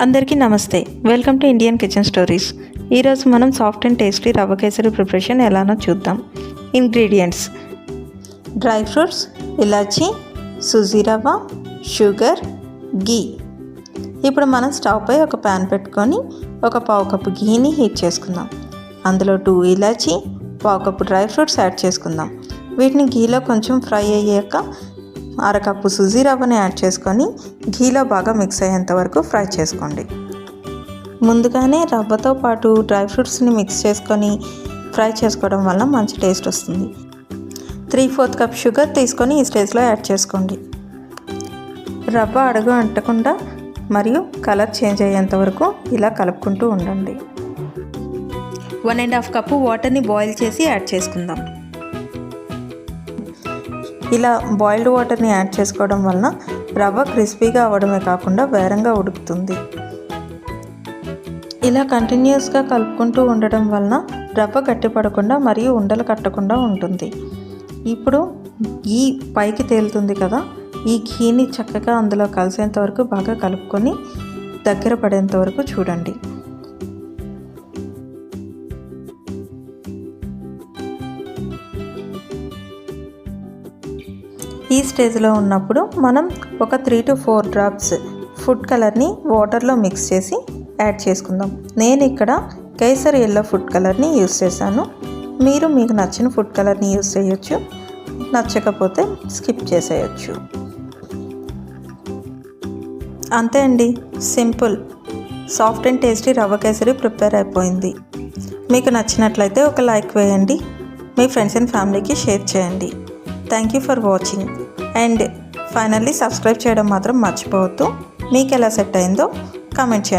అందరికీ నమస్తే. Welcome to Indian kitchen stories. ఈరోజు మనం సాఫ్ట్ అండ్ టేస్టీ రవ్వ కేసరి ప్రిపరేషన్ ఎలానో చూద్దాం. ఇంగ్రీడియంట్స్: డ్రై ఫ్రూట్స్, ఇలాచీ, సూజీ రవ్వ, షుగర్, గీ. ఇప్పుడు మనం స్టవ్ పై ఒక ప్యాన్ పెట్టుకొని ఒక పావు కప్పు గీని హీట్ చేసుకుందాం. అందులో 2 ఇలాచీ, పావు కప్పు డ్రై ఫ్రూట్స్ యాడ్ చేసుకుందాం. వీటిని గీలో కొంచెం ఫ్రై అయ్యాక అరకప్పు సూజీ రవ్వని యాడ్ చేసుకొని ఘీలో బాగా మిక్స్ అయ్యేంత వరకు ఫ్రై చేసుకోండి. ముందుగానే రవ్వతో పాటు డ్రై ఫ్రూట్స్ని మిక్స్ చేసుకొని ఫ్రై చేసుకోవడం వల్ల మంచి టేస్ట్ వస్తుంది. 3/4 కప్ షుగర్ తీసుకొని ఈ స్టేజ్లో యాడ్ చేసుకోండి. రవ్వ అడుగు అంటకుండా మరియు కలర్ చేంజ్ అయ్యేంత వరకు ఇలా కలుపుకుంటూ ఉండండి. 1.5 కప్పు వాటర్ని బాయిల్ చేసి యాడ్ చేసుకుందాం. ఇలా బాయిల్డ్ వాటర్ని యాడ్ చేసుకోవడం వలన రవ్వ క్రిస్పీగా అవ్వడమే కాకుండా వేరంగా ఉడుకుతుంది. ఇలా కంటిన్యూస్గా కలుపుకుంటూ ఉండడం వలన రవ్వ గట్టిపడకుండా మరియు ఉండలు కట్టకుండా ఉంటుంది. ఇప్పుడు ఘీ పైకి తేలుతుంది కదా, ఈ ఘీని చక్కగా అందులో కలిసేంత వరకు బాగా కలుపుకొని దగ్గర పడేంత వరకు చూడండి. ఈ స్టేజ్లో ఉన్నప్పుడు మనం ఒక 3 to 4 డ్రాప్స్ ఫుడ్ కలర్ని వాటర్లో మిక్స్ చేసి యాడ్ చేసుకుందాం. నేను ఇక్కడ కేసరి ఎల్లో ఫుడ్ కలర్ని యూస్ చేశాను. మీరు మీకు నచ్చిన ఫుడ్ కలర్ని యూస్ చేయొచ్చు, నచ్చకపోతే స్కిప్ చేసేయచ్చు. అంతే అండి, సింపుల్ సాఫ్ట్ అండ్ టేస్టీ రవ్వ కేసరి ప్రిపేర్ అయిపోయింది. మీకు నచ్చినట్లయితే ఒక లైక్ వేయండి, మీ ఫ్రెండ్స్ అండ్ ఫ్యామిలీకి షేర్ చేయండి. Thank you for watching and finally subscribe చేయడం మాత్రం మర్చిపోవద్దు. మీకు ఎలా సెట్ అయిందో కామెంట్ చేయండి.